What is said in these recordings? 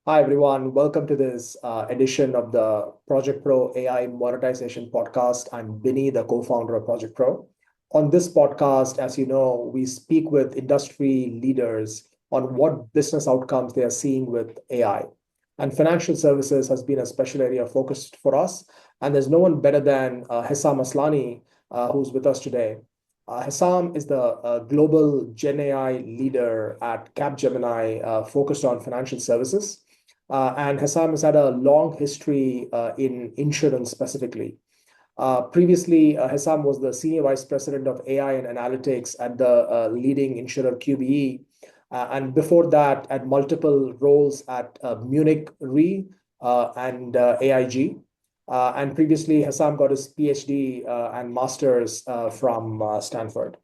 Hi, everyone. Welcome to this edition of the Project Pro AI Monetization Podcast. I'm Binny, the co founder of Project Pro. On this podcast, as you know, we speak with industry leaders on what business outcomes they are seeing with AI. And financial services has been a special area of focus for us. And there's no one better than Hesaam Aslani, who's with us today. Hesaam is the global GenAI leader at Capgemini, focused on financial services. And Hesaam has had a long history in insurance specifically. Previously, Hesaam was the Senior Vice President of AI and Analytics at the leading insurer QBE. And before that, at multiple roles at Munich Re and AIG. And previously, Hesaam got his PhD and master's from Stanford.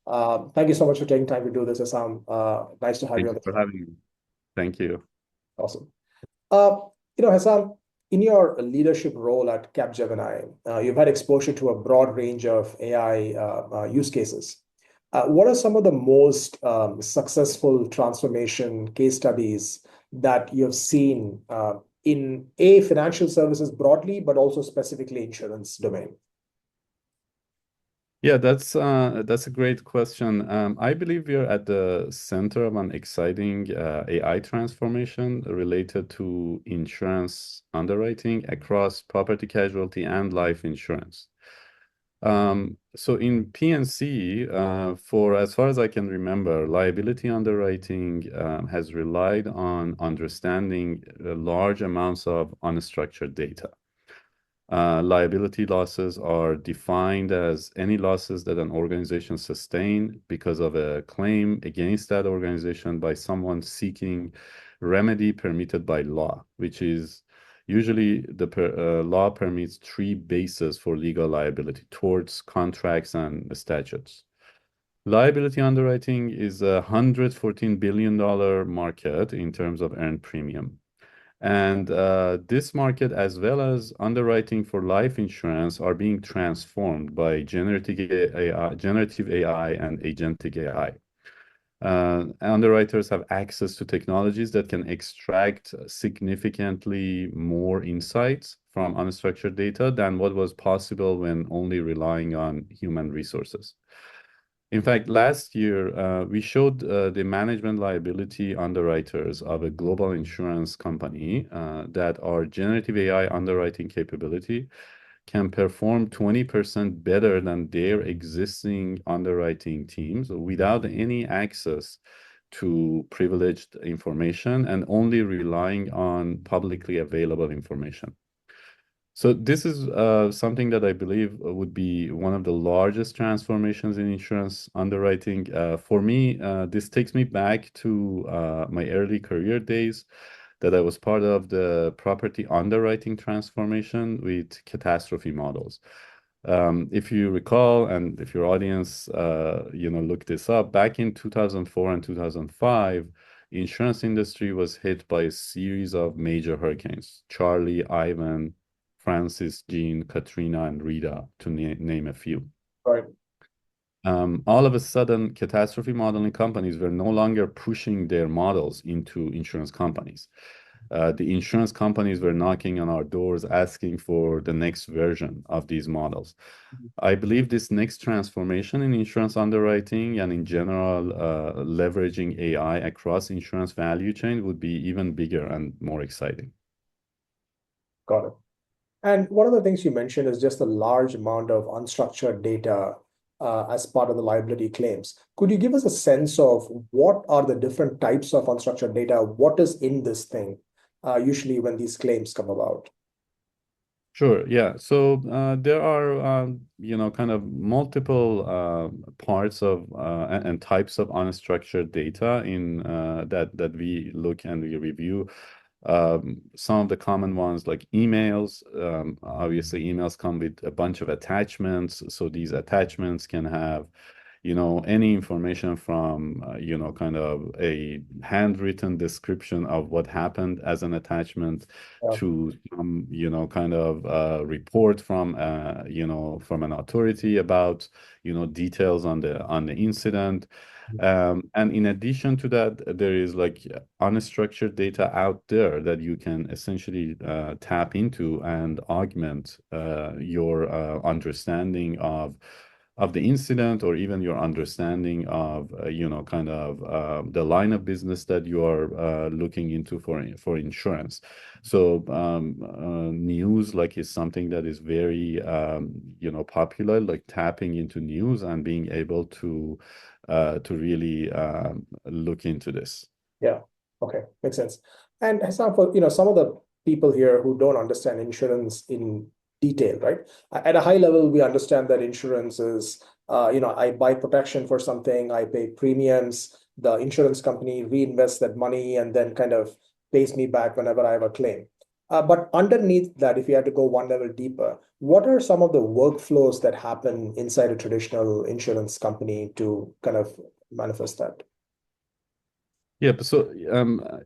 Thank you so much for taking time to do this, Hesaam. Nice to have you Thank on you the for show. having me. Thank you. Awesome. Uh, Hassam, in your leadership role at Capgemini, you've had exposure to a broad range of AI use cases. What are some of the most successful transformation case studies that you've seen in financial services broadly, but also specifically insurance domain? Yeah, that's a great question. I believe we are at the center of an exciting AI transformation related to insurance underwriting across property casualty and life insurance. So in PNC, for as far as I can remember, liability underwriting has relied on understanding large amounts of unstructured data. Liability losses are defined as any losses that an organization sustain because of a claim against that organization by someone seeking remedy permitted by law, which is usually the law permits three bases for legal liability: torts, contracts, and statutes. Liability underwriting is a $114 billion market in terms of earned premium. And this market, as well as underwriting for life insurance, are being transformed by generative AI and agentic AI. Underwriters have access to technologies that can extract significantly more insights from unstructured data than what was possible when only relying on human resources. In fact, last year, we showed the management liability underwriters of a global insurance company that our generative AI underwriting capability can perform 20% better than their existing underwriting teams without any access to privileged information and only relying on publicly available information. So this is something that I believe would be one of the largest transformations in insurance underwriting. For me, this takes me back to my early career days that I was part of the property underwriting transformation with catastrophe models. If you recall, and if your audience, look this up, back in 2004 and 2005, insurance industry was hit by a series of major hurricanes: Charlie, Ivan, Francis, Jean, Katrina, and Rita, to name a few. Right. All of a sudden, catastrophe modeling companies were no longer pushing their models into insurance companies. The insurance companies were knocking on our doors asking for the next version of these models. I believe this next transformation in insurance underwriting and in general, leveraging AI across insurance value chain would be even bigger and more exciting. Got it. And one of the things you mentioned is just the large amount of unstructured data as part of the liability claims. Could you give us a sense of what are the different types of unstructured data? What is in this thing, usually when these claims come about? Sure. Yeah. So there are, kind of multiple parts of and types of unstructured data in that we look and we review. Some of the common ones like emails. Obviously, emails come with a bunch of attachments. So these attachments can have, any information from, kind of a handwritten description of what happened as an attachment Yeah. to some, kind of report from, from an authority about, details on the incident. And in addition to that, there is like unstructured data out there that you can essentially tap into and augment your understanding of the incident, or even your understanding of kind of the line of business that you are looking into for insurance. So news like is something that is very popular, like tapping into news and being able to really look into this. Yeah. Okay. Makes sense. And Hassan, for some of the people here who don't understand insurance in detail, right? At a high level, we understand that insurance is, I buy protection for something, I pay premiums, the insurance company reinvests that money and then kind of pays me back whenever I have a claim. But underneath that, if you had to go one level deeper, what are some of the workflows that happen inside a traditional insurance company to kind of manifest that? Yeah, so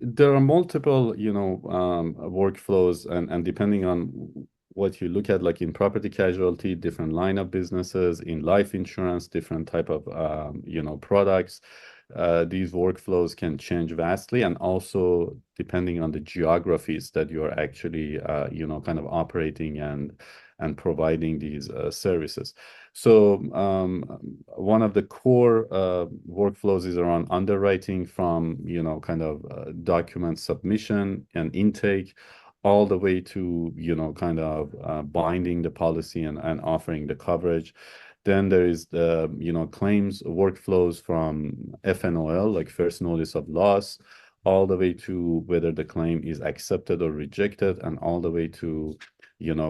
there are multiple, workflows, and depending on what you look at, like in property casualty, different line of businesses, in life insurance, different type of, products. These workflows can change vastly, and also depending on the geographies that you're actually, kind of operating and providing these services. So one of the core workflows is around underwriting, from kind of document submission and intake, all the way to kind of binding the policy and offering the coverage. Then there is the claims workflows, from FNOL, like first notice of loss, all the way to whether the claim is accepted or rejected, and all the way to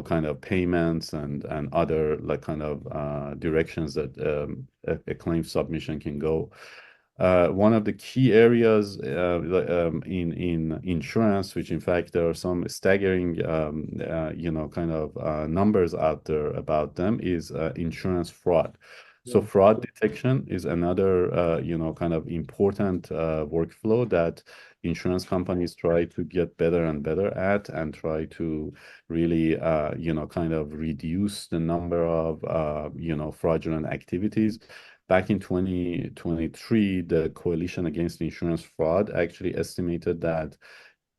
kind of payments and other like kind of directions that a claim submission can go. One of the key areas in insurance, which in fact there are some staggering, kind of numbers out there about them, is insurance fraud. So Yeah. fraud detection is another, kind of important workflow that insurance companies try to get better and better at, and try to really, kind of reduce the number of, fraudulent activities. Back in 2023, the Coalition Against Insurance Fraud actually estimated that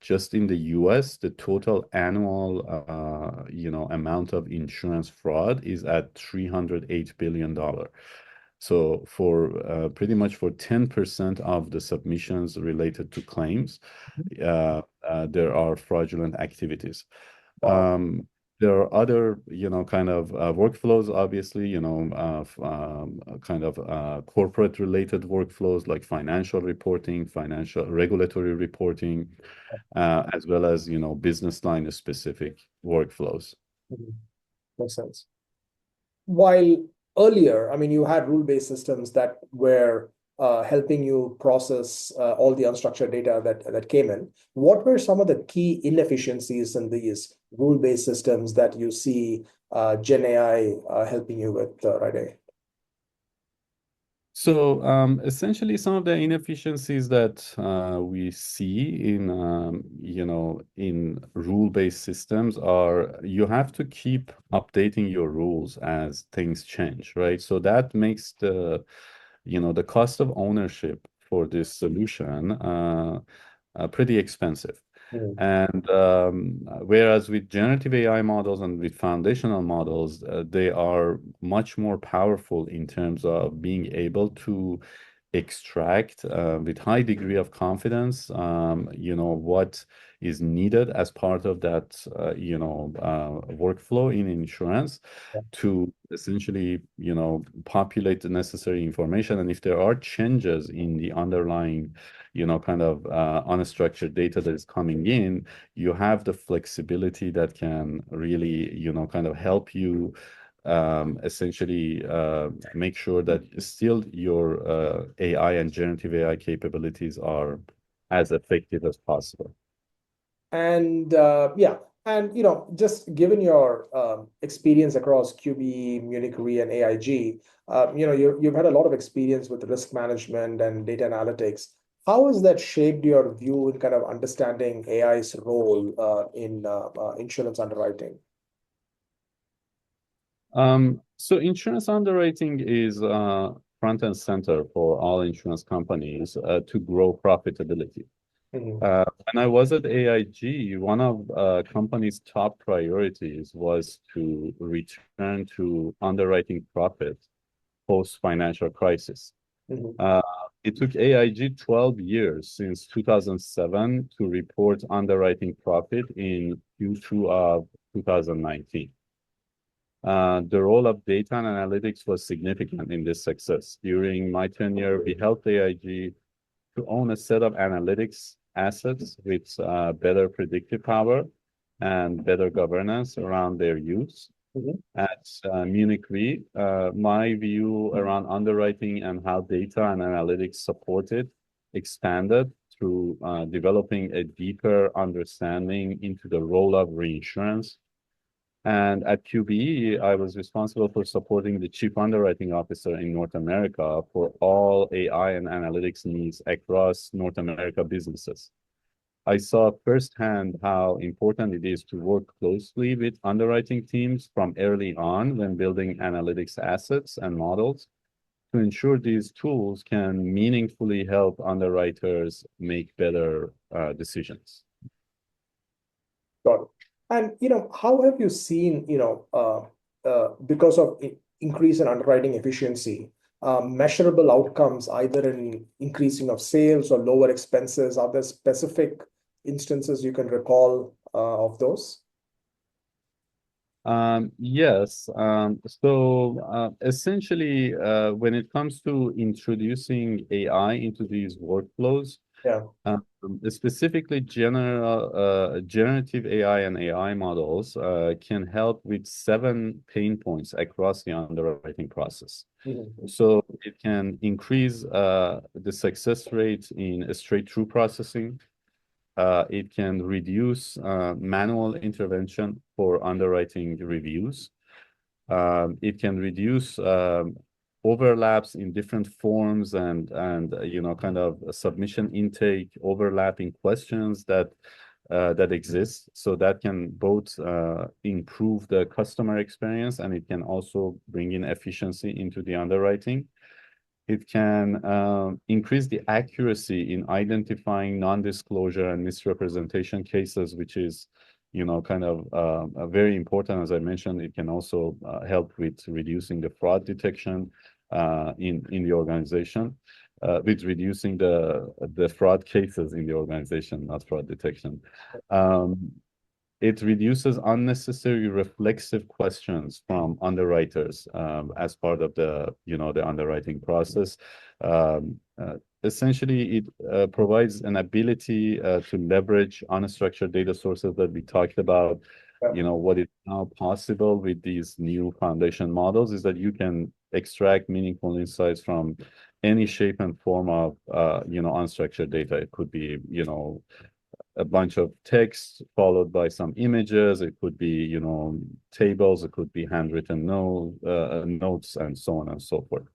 just in the US, the total annual, amount of insurance fraud is at $308 billion. So for pretty much for 10% of the submissions related to claims, there are fraudulent activities. Wow. There are other, kind of workflows, obviously, kind of corporate related workflows like financial reporting, financial regulatory reporting, as well as, business line specific workflows. Mhm. Makes sense. While earlier, I mean, you had rule-based systems that were helping you process all the unstructured data that came in. What were some of the key inefficiencies in these rule-based systems that you see Gen AI helping you with right away? So essentially, some of the inefficiencies that we see in in rule-based systems are, you have to keep updating your rules as things change, right? So that makes the the cost of ownership for this solution pretty expensive. Mhm. And whereas with generative AI models and with foundational models, they are much more powerful in terms of being able to extract with high degree of confidence, what is needed as part of that, workflow in insurance, to essentially, populate the necessary information. And if there are changes in the underlying, kind of unstructured data that is coming in, you have the flexibility that can really, kind of help you essentially make sure that still your AI and generative AI capabilities are as effective as possible. And yeah, and just given your experience across QB, Munich Re, and AIG, you've had a lot of experience with risk management and data analytics. How has that shaped your view in kind of understanding AI's role in insurance underwriting? So insurance underwriting is front and center for all insurance companies to grow profitability. When I was at AIG, one of company's top priorities was to return to underwriting profit post-financial crisis. It took AIG 12 years since 2007 to report underwriting profit in Q2 of 2019. The role of data and analytics was significant in this success. During my tenure, we helped AIG to own a set of analytics assets with better predictive power and better governance around their use. At Munich Re, my view around underwriting and how data and analytics supported expanded through developing a deeper understanding into the role of reinsurance. And at QBE, I was responsible for supporting the chief underwriting officer in North America for all AI and analytics needs across North America businesses. I saw firsthand how important it is to work closely with underwriting teams from early on when building analytics assets and models to ensure these tools can meaningfully help underwriters make better decisions. Got it. And how have you seen, because of increase in underwriting efficiency, measurable outcomes either in increasing of sales or lower expenses? Are there specific instances you can recall of those? Yes. So essentially, when it comes to introducing AI into these workflows, specifically generative AI and AI models can help with 7 pain points across the underwriting process. So it can increase the success rate in straight-through processing. It can reduce manual intervention for underwriting reviews. It can reduce overlaps in different forms and kind of submission intake overlapping questions that exist. So that can both improve the customer experience, and it can also bring in efficiency into the underwriting. It can increase the accuracy in identifying non-disclosure and misrepresentation cases, which is kind of very important. As I mentioned, it can also help with reducing the fraud detection in the organization, with reducing the fraud cases in the organization, not fraud detection. It reduces unnecessary reflexive questions from underwriters as part of the underwriting process. Essentially, it provides an ability to leverage unstructured data sources that we talked about. What is now possible with these new foundation models is that you can extract meaningful insights from any shape and form of unstructured data. It could be a bunch of text followed by some images. It could be tables. It could be handwritten notes, and so on and so forth.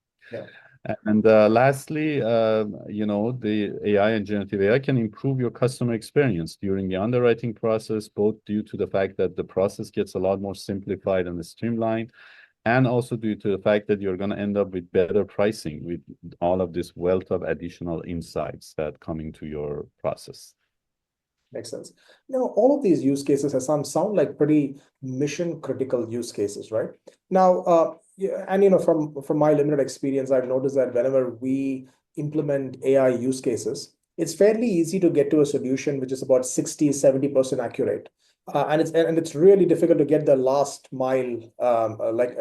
And lastly, the AI and generative AI can improve your customer experience during the underwriting process, both due to the fact that the process gets a lot more simplified and streamlined, and also due to the fact that you're going to end up with better pricing with all of this wealth of additional insights that come into your process. Makes sense. All of these use cases, Hesaam, sound like pretty mission critical use cases, right? Now, and from my limited experience, I've noticed that whenever we implement AI use cases, it's fairly easy to get to a solution which is about 60-70% accurate, and it's really difficult to get the last mile, like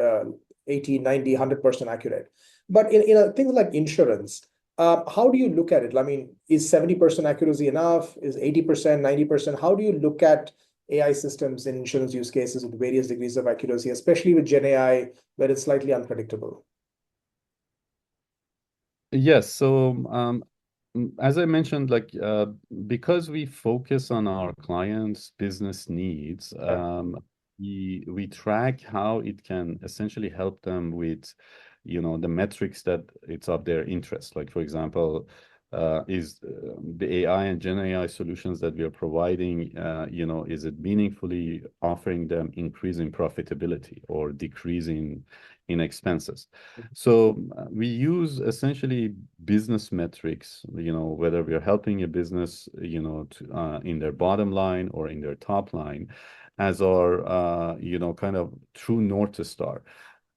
80, 90, 100% accurate. But in things like insurance, how do you look at it? I mean, is 70% accuracy enough? Is 80%, 90%? How do you look at AI systems in insurance use cases with various degrees of accuracy, especially with GenAI, where it's slightly unpredictable? Yes. So as I mentioned, because we focus on our clients' business needs, we track how it can essentially help them with the metrics that it's of their interest. Like, for example, is the AI and Gen AI solutions that we are providing, is it meaningfully offering them increasing profitability or decreasing in expenses? So we use essentially business metrics, whether we are helping a business, in their bottom line or in their top line as our, kind of true North Star.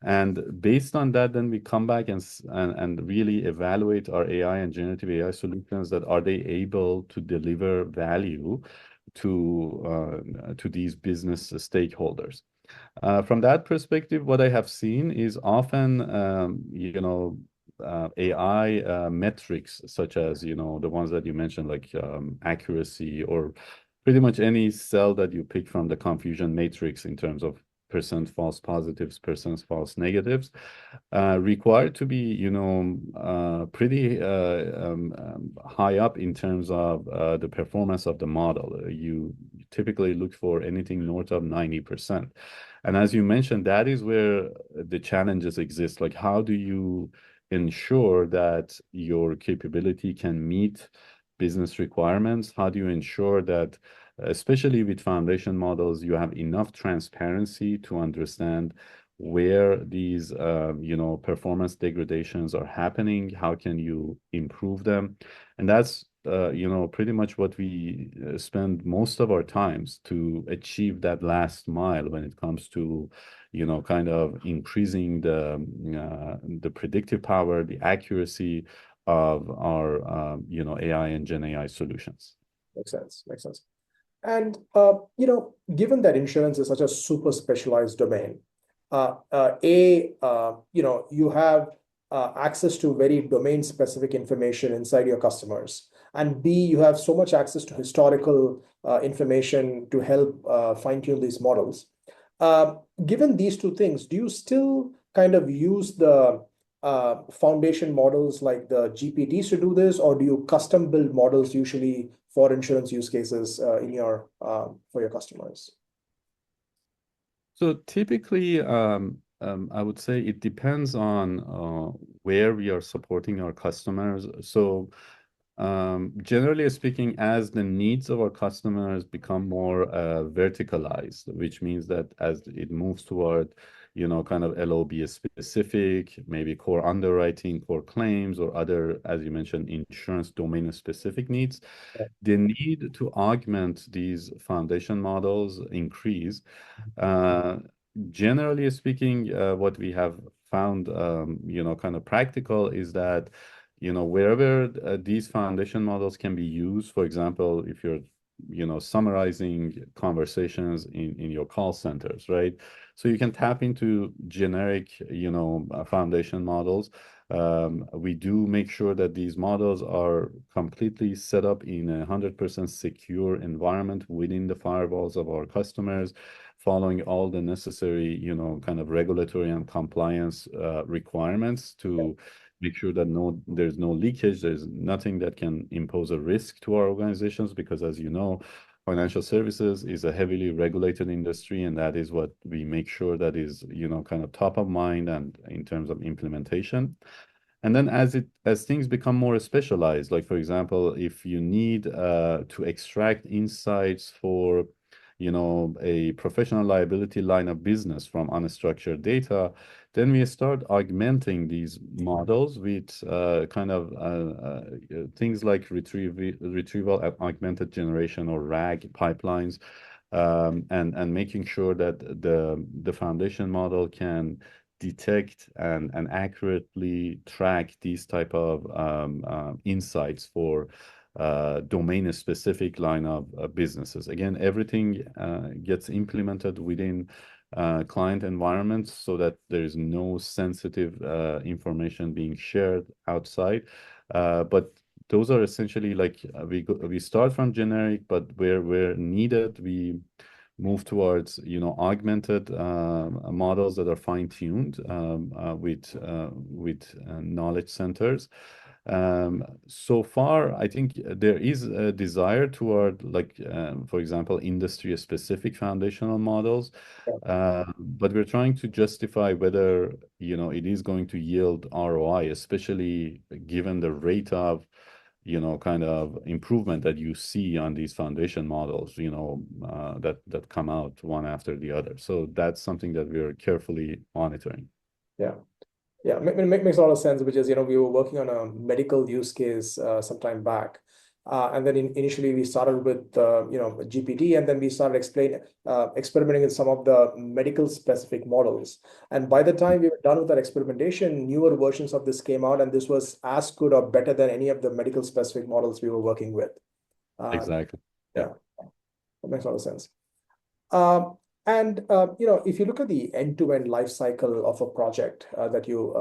And based on that, then we come back and really evaluate our AI and generative AI solutions that are they able to deliver value to these business stakeholders. From that perspective, what I have seen is often, AI metrics such as, the ones that you mentioned, like accuracy or pretty much any cell that you pick from the confusion matrix in terms of percent false positives, percent false negatives, required to be, pretty high up in terms of the performance of the model. You typically look for anything north of 90%. And as you mentioned, that is where the challenges exist. Like, how do you ensure that your capability can meet business requirements? How do you ensure that, especially with foundation models, you have enough transparency to understand where these, performance degradations are happening? How can you improve them? And that's, pretty much what we spend most of our times to achieve that last mile when it comes to, kind of increasing the predictive power, the accuracy of our, AI and Gen AI solutions. Makes sense. Makes sense. And given that insurance is such a super specialized domain, you have access to very domain-specific information inside your customers, and B, you have so much access to historical information to help fine-tune these models. Given these two things, do you still kind of use the foundation models like the GPTs to do this, or do you custom build models usually for insurance use cases for your customers? So typically, I would say it depends on where we are supporting our customers. So generally speaking, as the needs of our customers become more verticalized, which means that as it moves toward, kind of LOB specific, maybe core underwriting, core claims, or other, as you mentioned, insurance domain specific needs, the need to augment these foundation models increase. Generally speaking, what we have found, kind of practical is that, wherever these foundation models can be used, for example, if you're, summarizing conversations in your call centers, right? So you can tap into generic, foundation models. We do make sure that these models are completely set up in a 100% secure environment within the firewalls of our customers, following all the necessary, kind of regulatory and compliance requirements to make sure that there's no leakage, there's nothing that can impose a risk to our organizations, because as you know, financial services is a heavily regulated industry, and that is what we make sure that is, kind of top of mind and in terms of implementation. And then as things become more specialized, like for example, if you need to extract insights for, a professional liability line of business from unstructured data, then we start augmenting these models with kind of things like retrieval augmented generation or RAG pipelines, and making sure that the foundation model can detect and accurately track these type of insights for domain-specific line of businesses. Again, everything gets implemented within client environments so that there is no sensitive information being shared outside. But those are essentially like we start from generic, but where needed, we move towards, augmented models that are fine-tuned with knowledge centers. So far, I think there is a desire toward, like, for example, industry-specific foundational models, but we're trying to justify whether, it is going to yield ROI, especially given the rate of kind of improvement that you see on these foundation models, that come out one after the other. So that's something that we're carefully monitoring. Yeah. Yeah, makes a lot of sense, which is, we were working on a medical use case some time back. And then initially we started with, GPT, and then we started experimenting with some of the medical specific models. And by the time we were done with that experimentation, newer versions of this came out, and this was as good or better than any of the medical specific models we were working with. Exactly. Yeah. Yeah, that makes a lot of sense. And if you look at the end-to-end life cycle of a project that you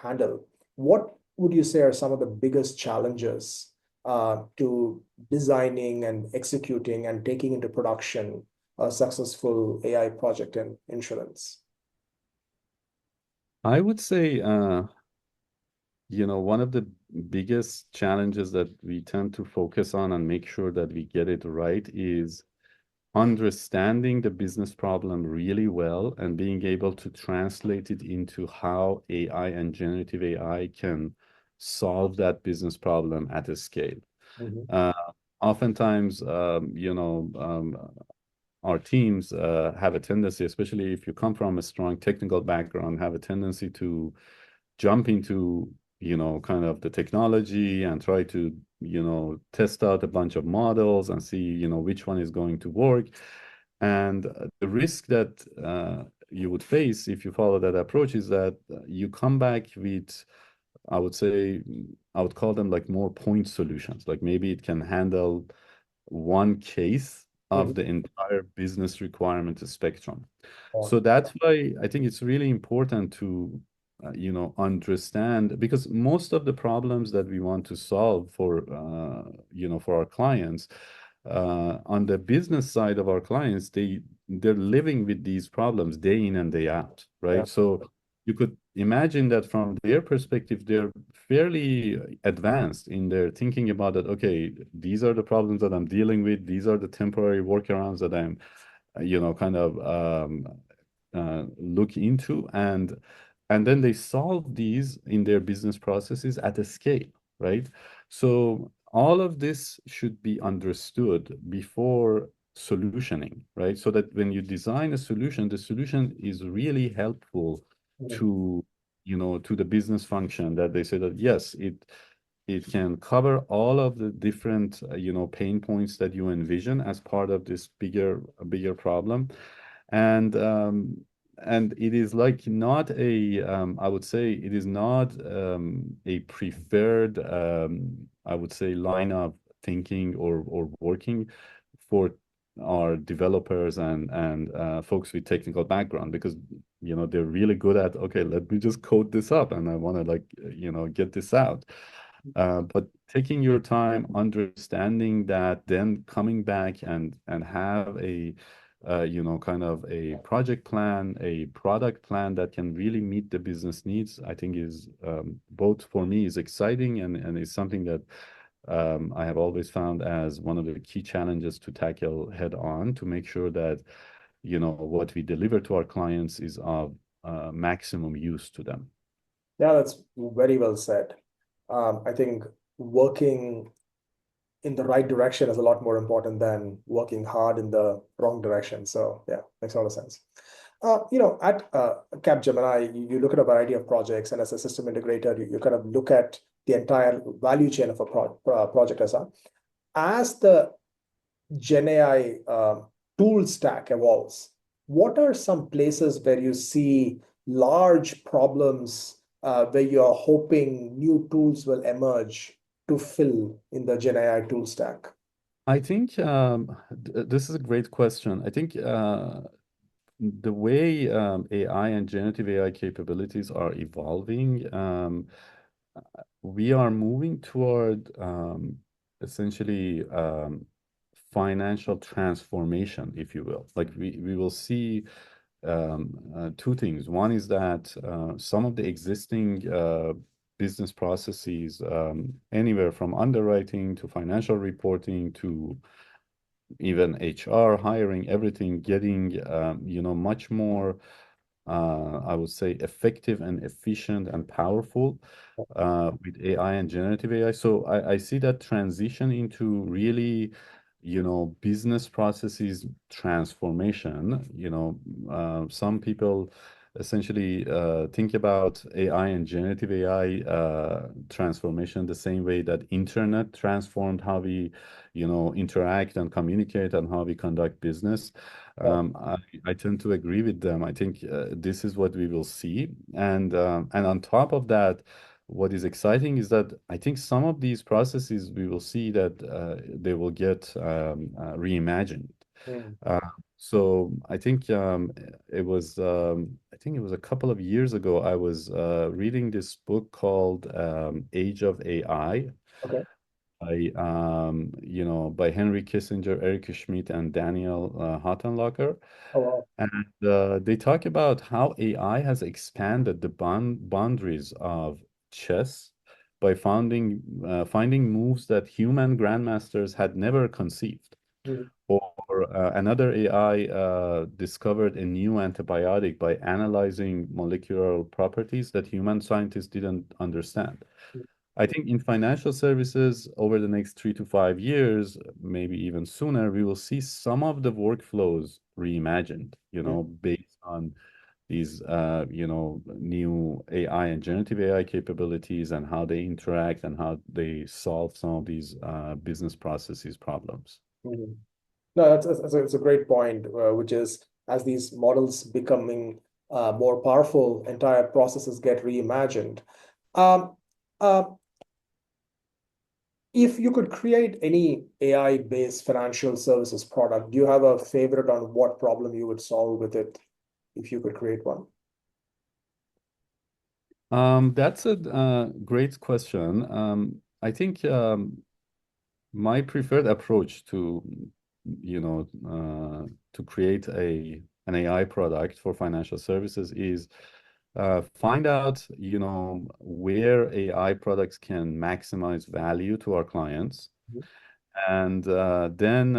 handle, what would you say are some of the biggest challenges to designing and executing and taking into production a successful AI project in insurance? I would say, one of the biggest challenges that we tend to focus on and make sure that we get it right is understanding the business problem really well and being able to translate it into how AI and generative AI can solve that business problem at a scale. Mhm. Uh, Oftentimes, our teams have a tendency, especially if you come from a strong technical background, have a tendency to jump into, kind of the technology and try to, test out a bunch of models and see, which one is going to work. And the risk that you would face if you follow that approach is that you come back with, I would say, I would call them like more point solutions. Like maybe it can handle one case Mhm. of the entire business requirement spectrum. Yeah. So that's why I think it's really important to, understand, because most of the problems that we want to solve for our clients, on the business side of our clients, they're living with these problems day in and day out, Yeah. right? So you could imagine that from their perspective, they're fairly advanced in their thinking about that. Okay, these are the problems that I'm dealing with. These are the temporary workarounds that I'm, kind of look into, and then they solve these in their business processes at a scale, right? So all of this should be understood before solutioning, right? So that when you design a solution, the solution is really helpful Mhm. to, to the business function, that they say that yes, it can cover all of the different, pain points that you envision as part of this bigger problem. And it is like not a, I would say it is not a preferred, I would say, line of thinking or working for our developers and folks with technical background, because they're really good at, okay, let me just code this up and I want to, like, get this out. But taking your time, understanding that, then coming back and have a, kind of a project plan, a product plan that can really meet the business needs, I think is, both for me, is exciting, and is something that I have always found as one of the key challenges to tackle head on, to make sure that, what we deliver to our clients is of maximum use to them. Yeah, that's very well said. I think working in the right direction is a lot more important than working hard in the wrong direction. So yeah, makes a lot of sense. At Capgemini, you look at a variety of projects, and as a system integrator, you kind of look at the entire value chain of a project as well. As the Gen AI tool stack evolves, what are some places where you see large problems where you're hoping new tools will emerge to fill in the Gen AI tool stack? I think this is a great question. I think the way AI and generative AI capabilities are evolving, we are moving toward, essentially, financial transformation, if you will. Like we will see two things. One is that some of the existing business processes, anywhere from underwriting to financial reporting to even HR, hiring, everything getting, much more I would say, effective and efficient and powerful with AI and generative AI. So I see that transition into really, business processes transformation. Some people essentially think about AI and generative AI transformation the same way that internet transformed how we, interact and communicate and how we conduct business. Yeah. I tend to agree with them. I think this is what we will see, and on top of that, what is exciting is that I think some of these processes we will see that they will get reimagined. Mm. Uh, so I think it was a couple of years ago. I was reading this book called Age of AI Okay. by Henry Kissinger, Eric Schmidt, and Daniel Huttenlocher. Oh, wow. And they talk about how AI has expanded the boundaries of chess by finding moves that human grandmasters had never conceived. Mm. Or another AI discovered a new antibiotic by analyzing molecular properties that human scientists didn't understand. I think in financial services, over the next 3 to 5 years, maybe even sooner, we will see some of the workflows reimagined, Mm. based on these, new AI and generative AI capabilities and how they interact and how they solve some of these business processes problems. Mm. No, that's a great point, which is as these models becoming more powerful, entire processes get reimagined. Um, uh, if you could create any AI-based financial services product, do you have a favorite on what problem you would solve with it if you could create one? That's a great question. I think my preferred approach to create an AI product for financial services is find out, where AI products can maximize value to our clients. Mhm. And then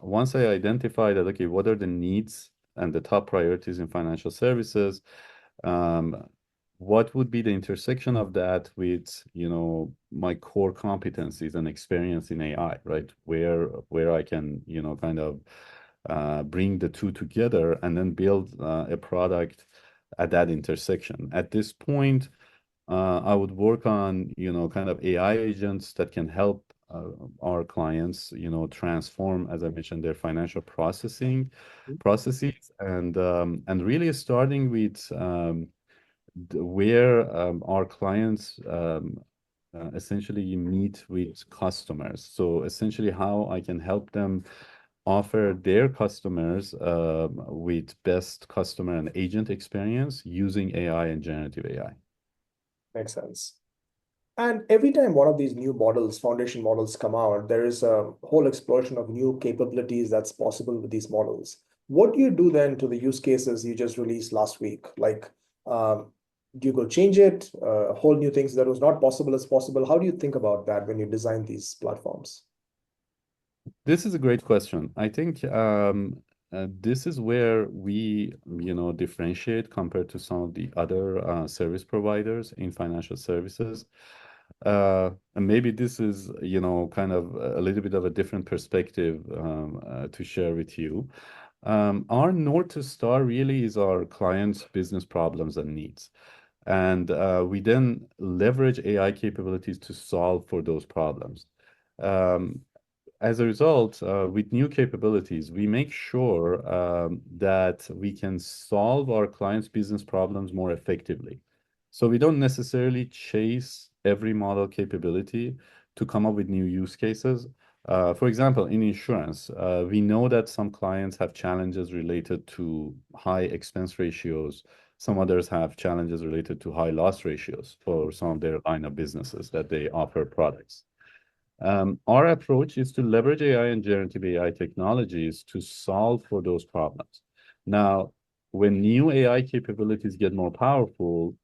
once I identify that, okay, what are the needs and the top priorities in financial services, um, what would be the intersection of that with, my core competencies and experience in AI, right? Where I can, kind of bring the two together and then build a product at that intersection. At this point, I would work on, kind of AI agents that can help our clients, transform, as I mentioned, their financial processes, and really starting with where our clients essentially meet with customers. So essentially, how I can help them offer their customers with best customer and agent experience using AI and generative AI. Makes sense. And every time one of these new models, foundation models come out, there is a whole explosion of new capabilities that's possible with these models. What do you do then to the use cases you just released last week? Like, do you go change it, whole new things that was not possible as possible? How do you think about that when you design these platforms? This is a great question. I think this is where we, differentiate compared to some of the other service providers in financial services. And maybe this is, kind of a little bit of a different perspective to share with you. Our North Star really is our clients' business problems and needs. And we then leverage AI capabilities to solve for those problems. Um, as a result, with new capabilities, we make sure that we can solve our clients' business problems more effectively. So we don't necessarily chase every model capability to come up with new use cases. For example, in insurance, we know that some clients have challenges related to high expense ratios. Some others have challenges related to high loss ratios for some of their line of businesses that they offer products. Our approach is to leverage AI and generative AI technologies to solve for those problems. Now, when new AI capabilities get more powerful,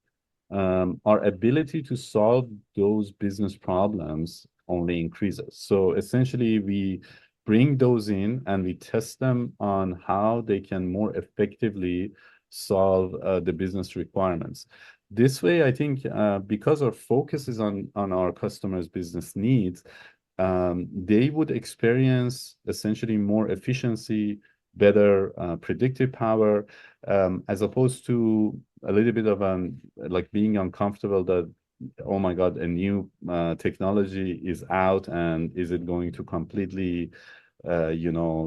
our ability to solve those business problems only increases. So essentially, we bring those in and we test them on how they can more effectively solve the business requirements. This way, I think because our focus is on our customers' business needs, they would experience essentially more efficiency, better predictive power, as opposed to a little bit of like being uncomfortable that, oh my God, a new technology is out, and is it going to completely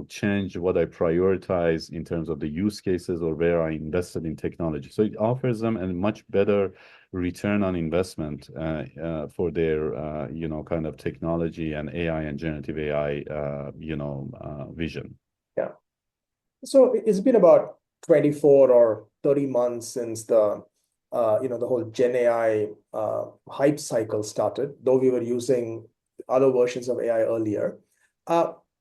change what I prioritize in terms of the use cases or where I invested in technology. So it offers them a much better return on investment for their, kind of technology and AI and generative AI, vision. Yeah. So it's been about 24 or 30 months since the whole Gen AI hype cycle started, though we were using other versions of AI earlier.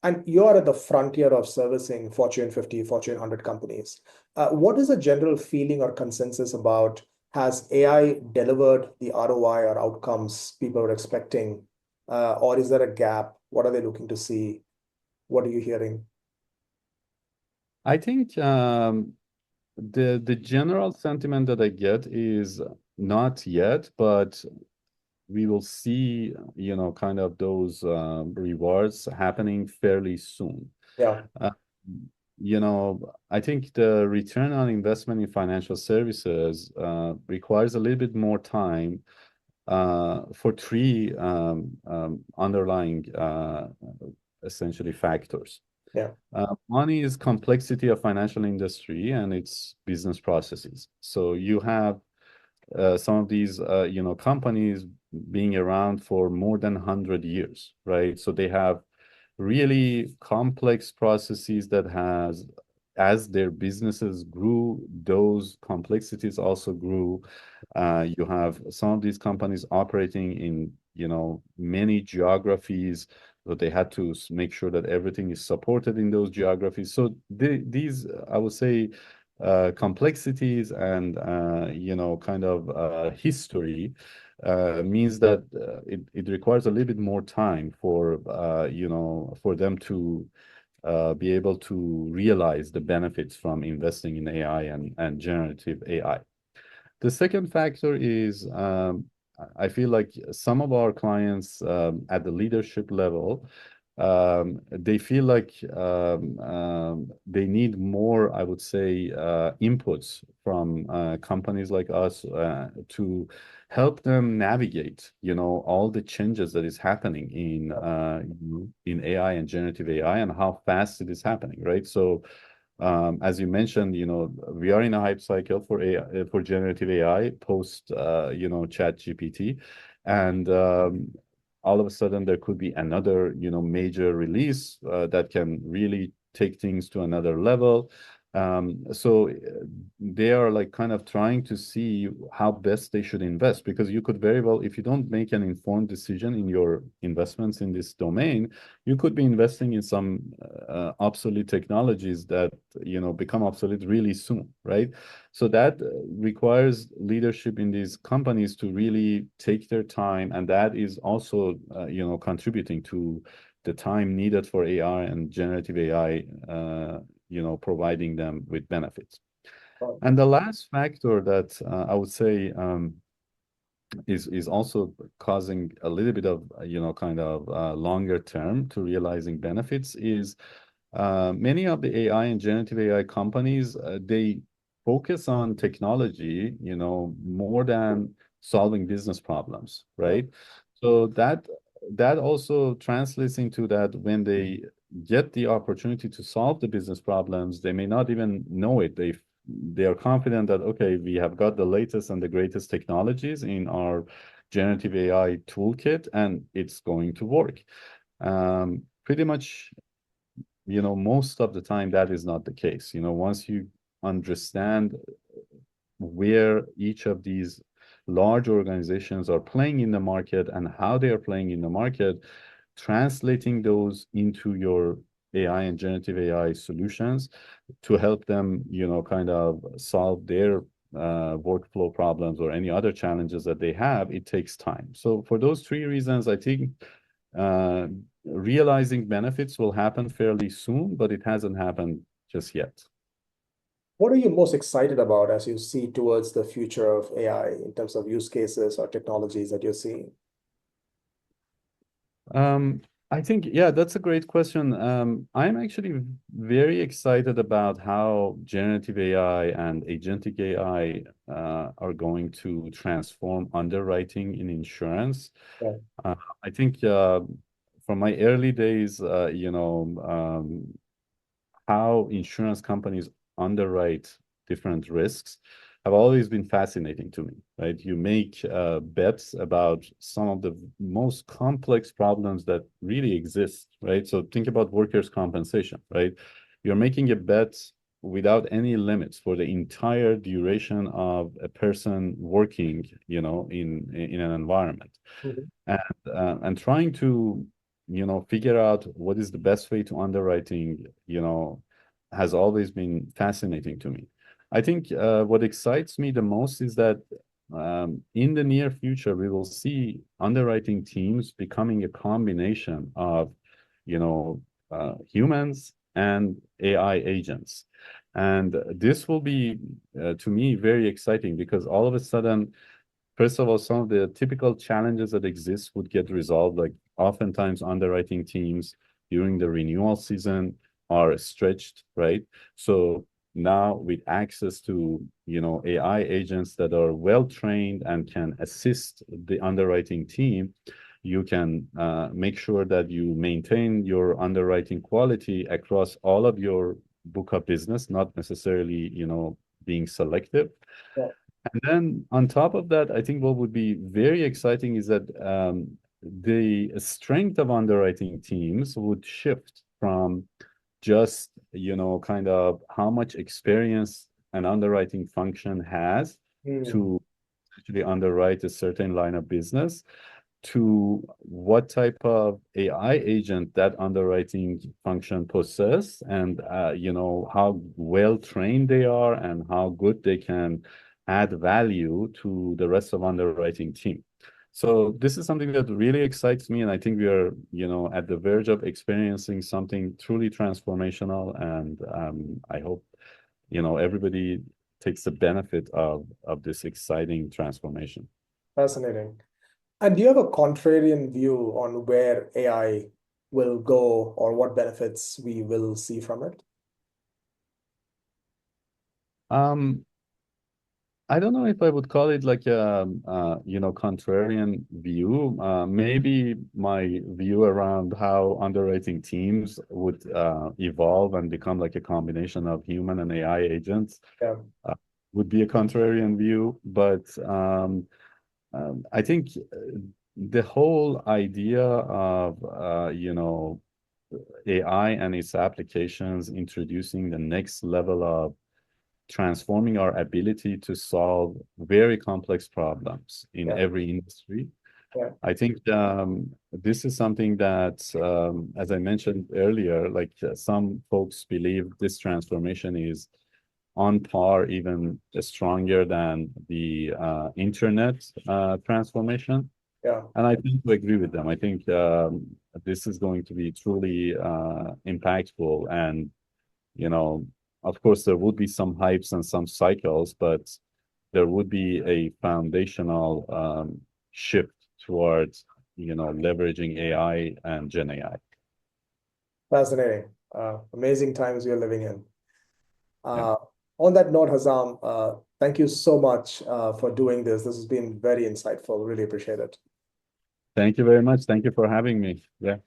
And you're at the frontier of servicing Fortune 50, Fortune 100 companies. What is the general feeling or consensus about, has AI delivered the ROI or outcomes people were expecting? Or is there a gap? What are they looking to see? What are you hearing? I think the general sentiment that I get is not yet, but we will see, kind of those rewards happening fairly soon. Yeah. Uh, I think the return on investment in financial services requires a little bit more time for three underlying essentially factors. Yeah. One is complexity of financial industry and its business processes. So you have some of these, companies being around for more than 100 years, right? So they have really complex processes that has, as their businesses grew, those complexities also grew. You have some of these companies operating in, many geographies, so they had to make sure that everything is supported in those geographies. So these, I would say, complexities and, kind of history means that it requires a little bit more time for, for them to be able to realize the benefits from investing in AI and generative AI. The second factor is I feel like some of our clients at the leadership level, they feel like they need more, I would say, inputs from companies like us to help them navigate, all the changes that is happening in AI and generative AI and how fast it is happening, right? So as you mentioned, we are in a hype cycle for AI, for generative AI post, Chat GPT, and all of a sudden there could be another, major release that can really take things to another level. So they are like kind of trying to see how best they should invest, because you could very well, if you don't make an informed decision in your investments in this domain, you could be investing in some obsolete technologies that become obsolete really soon, right? So that requires leadership in these companies to really take their time, and that is also contributing to the time needed for AI and generative AI, providing them with benefits. And the last factor that I would say is also causing a little bit of, kind of longer term to realizing benefits is many of the AI and generative AI companies, they focus on technology, more than solving business problems, right? So that also translates into that when they get the opportunity to solve the business problems, they may not even know it. They are confident that, okay, we have got the latest and the greatest technologies in our generative AI toolkit, and it's going to work. Pretty much, most of the time that is not the case. Once you understand where each of these large organizations are playing in the market and how they are playing in the market, translating those into your AI and generative AI solutions to help them, kind of solve their workflow problems or any other challenges that they have, it takes time. So for those three reasons, I think uh, realizing benefits will happen fairly soon, but it hasn't happened just yet. What are you most excited about as you see towards the future of AI in terms of use cases or technologies that you're seeing? Um, I think, yeah, that's a great question. I'm actually very excited about how generative AI and agentic AI are going to transform underwriting in insurance. Yeah. I think from my early days, how insurance companies underwrite different risks have always been fascinating to me, right? You make bets about some of the most complex problems that really exist, right? So think about workers' compensation, right? You're making a bet without any limits for the entire duration of a person working, in an environment, Mhm. and trying to figure out what is the best way to underwriting, has always been fascinating to me. I think what excites me the most is that in the near future we will see underwriting teams becoming a combination of you know humans and AI agents, and this will be to me very exciting because all of a sudden, first of all, some of the typical challenges that exist would get resolved. Like oftentimes underwriting teams during the renewal season are stretched, right? So now with access to, AI agents that are well trained and can assist the underwriting team, you can make sure that you maintain your underwriting quality across all of your book of business, not necessarily, being selective. Yeah. And then on top of that, I think what would be very exciting is that the strength of underwriting teams would shift from just, kind of how much experience an underwriting function has Hmm. to actually underwrite a certain line of business to what type of AI agent that underwriting function possess, and how well trained they are and how good they can add value to the rest of underwriting team. So this is something that really excites me, and I think we are, at the verge of experiencing something truly transformational. And I hope, everybody takes the benefit of this exciting transformation. Fascinating. And do you have a contrarian view on where AI will go or what benefits we will see from it? Um, I don't know if I would call it like a, contrarian view. Maybe my view around how underwriting teams would evolve and become like a combination of human and AI agents Yeah. uh, would be a contrarian view. But I think the whole idea of, AI and its applications introducing the next level of transforming our ability to solve very complex problems in Yeah. every industry. Yeah. I think this is something that, as I mentioned earlier, like some folks believe this transformation is on par, even stronger than the internet transformation. Yeah. And I tend to agree with them. I think this is going to be truly impactful. And you know, of course, there would be some hypes and some cycles, but there would be a foundational shift towards, leveraging AI and Gen AI. Fascinating. Amazing times we are living in. Yeah. Uh, on that note, Hesaam, thank you so much for doing this. This has been very insightful. Really appreciate it. Thank you very much. Thank you for having me. Yeah.